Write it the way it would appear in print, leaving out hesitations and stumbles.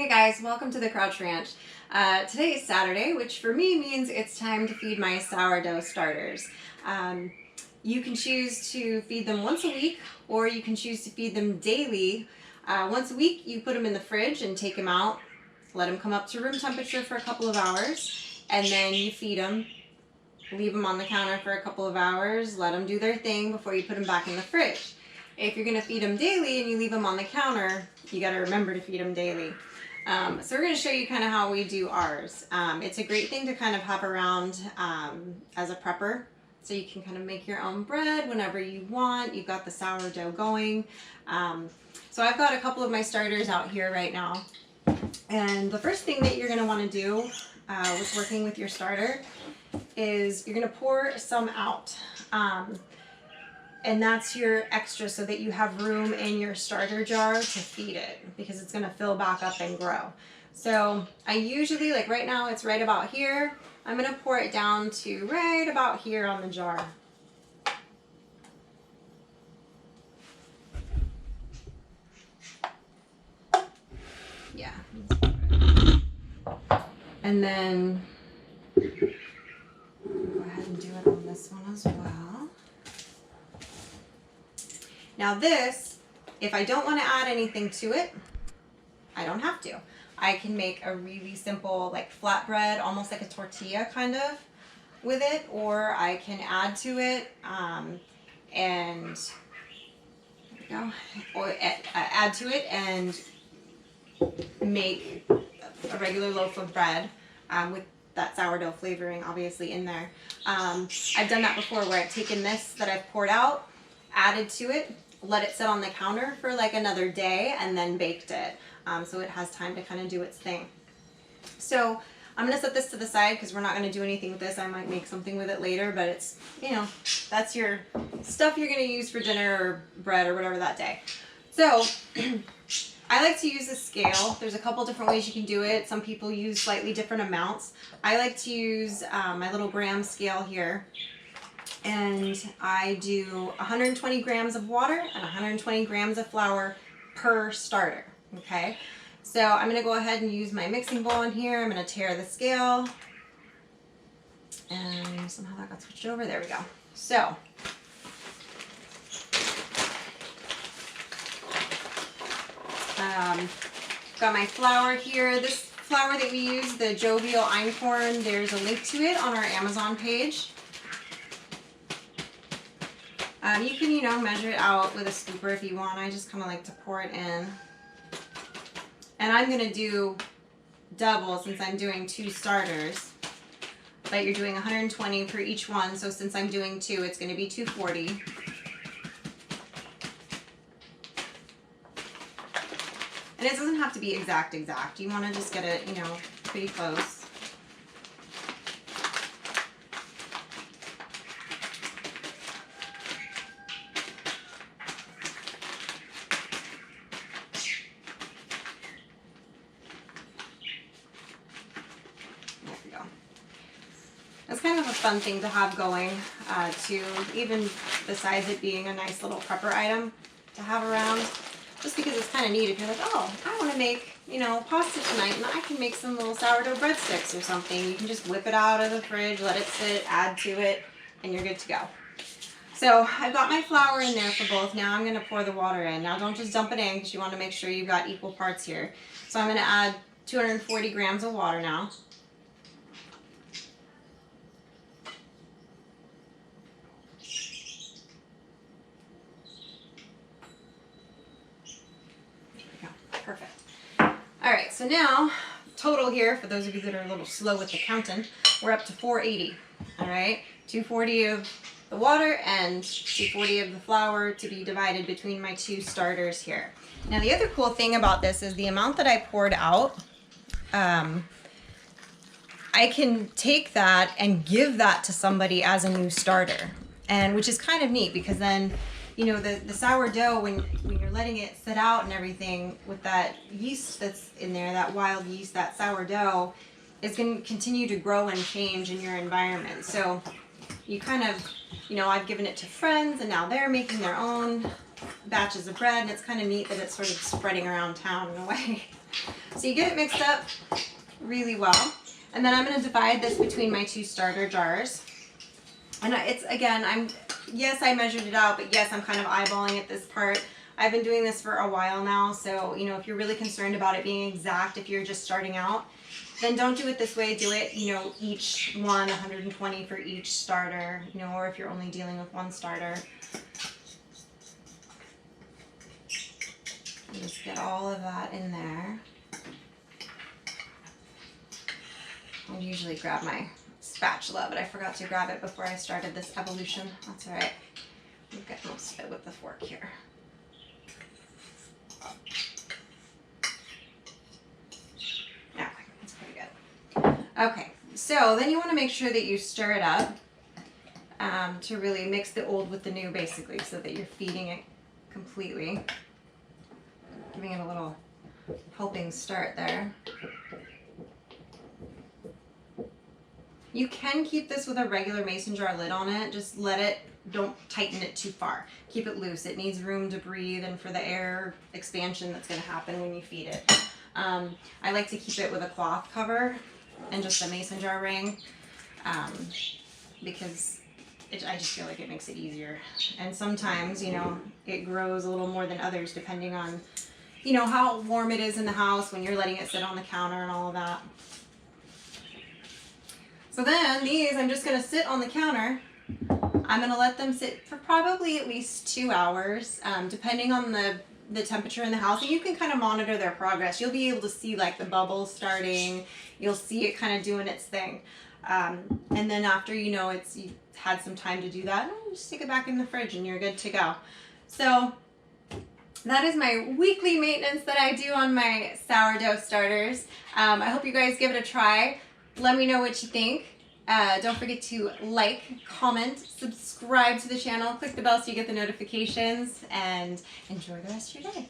Hey guys, welcome to the Crouch Ranch. Today is Saturday, which for me means it's time to feed my sourdough starters. You can choose to feed them once a week, or you can choose to feed them daily. Once a week, you put them in the fridge and take them out, let them come up to room temperature for a couple of hours, and then you feed them, leave them on the counter for a couple of hours, let them do their thing before you put them back in the fridge. If you're going to feed them daily and you leave them on the counter, you got to remember to feed them daily. So we're going to show you kind of how we do ours. It's a great thing to kind of have around as a prepper, so you can kind of make your own bread whenever you want. You've got the sourdough going. So I've got a couple of my starters out here right now. And the first thing that you're going to want to do with working with your starter is you're going to pour some out. And that's your extra so that you have room in your starter jar to feed it, because it's going to fill back up and grow. So I usually, like right now it's right about here, I'm going to pour it down to right about here on the jar. Yeah. And then go ahead and do it on this one as well. Now this, if I don't want to add anything to it, I don't have to. I can make a really simple like flatbread, almost like a tortilla kind of with it, or I can add to it and there we go, or add to it and make a regular loaf of bread with that sourdough flavoring obviously in there. I've done that before where I've taken this that I've poured out, added to it, let it sit on the counter for like another day, and then baked it so it has time to kind of do its thing. So I'm going to set this to the side because we're not going to do anything with this. I might make something with it later, but it's, you know, that's your stuff you're going to use for dinner or bread or whatever that day. So I like to use a scale. There's a couple different ways you can do it. Some people use slightly different amounts. I like to use my little gram scale here. And I do 120 grams of water and 120 grams of flour per starter, okay? So I'm going to go ahead and use my mixing bowl in here. I'm going to tare the scale. And somehow that got switched over. There we go. So got my flour here. This flour that we use, the Jovial Einkorn, there's a link to it on our Amazon page. You can, you know, measure it out with a scooper if you want. I just kind of like to pour it in. And I'm going to do double since I'm doing two starters. But you're doing 120 for each one, so since I'm doing two, it's going to be 240. And it doesn't have to be exact. You want to just get it, you know, pretty close. It's kind of a fun thing to have going too, even besides it being a nice little prepper item to have around, just because it's kind of neat if you're like, oh, I want to make, you know, pasta tonight and I can make some little sourdough breadsticks or something. You can just whip it out of the fridge, let it sit, add to it, and you're good to go. So I've got my flour in there for both. Now I'm going to pour the water in. Now don't just dump it in because you want to make sure you've got equal parts here. So I'm going to add 240 grams of water now. Perfect. All right, so now total here, for those of you that are a little slow with the counting, we're up to 480. All right, 240 of the water and 240 of the flour to be divided between my two starters here. Now the other cool thing about this is the amount that I poured out, I can take that and give that to somebody as a new starter, and which is kind of neat because then, you know, the sourdough, when you're letting it sit out and everything with that yeast that's in there, that wild yeast, that sourdough, is going to continue to grow and change in your environment. So you kind of, you know, I've given it to friends and now they're making their own batches of bread, and it's kind of neat that it's sort of spreading around town in a way. So you get it mixed up really well. And then I'm going to divide this between my 2 starter jars. And it's, again, yes, I measured it out, but yes, I'm kind of eyeballing at this part. I've been doing this for a while now, so, you know, if you're really concerned about it being exact, if you're just starting out, then don't do it this way. Do it, you know, each one 120 for each starter, you know, or if you're only dealing with 1 starter. And just get all of that in there. I usually grab my spatula, but I forgot to grab it before I started this evolution. That's all right. We'll get most of it with the fork here. Yeah, that's pretty good. Okay, so then you want to make sure that you stir it up to really mix the old with the new, basically, so that you're feeding it completely. Giving it a little helping start there. You can keep this with a regular mason jar lid on it. Just don't tighten it too far. Keep it loose. It needs room to breathe and for the air expansion that's going to happen when you feed it. I like to keep it with a cloth cover and just a mason jar ring because I just feel like it makes it easier. And sometimes, you know, it grows a little more than others depending on, you know, how warm it is in the house when you're letting it sit on the counter and all of that. So then these, I'm just going to sit on the counter. I'm going to let them sit for probably at least 2 hours, depending on the temperature in the house. And you can kind of monitor their progress. You'll be able to see like the bubbles starting. You'll see it kind of doing its thing. And then after, you know, you've had some time to do that, just stick it back in the fridge and you're good to go. So that is my weekly maintenance that I do on my sourdough starters. I hope you guys give it a try. Let me know what you think. Don't forget to like, comment, subscribe to the channel, click the bell so you get the notifications, and enjoy the rest of your day.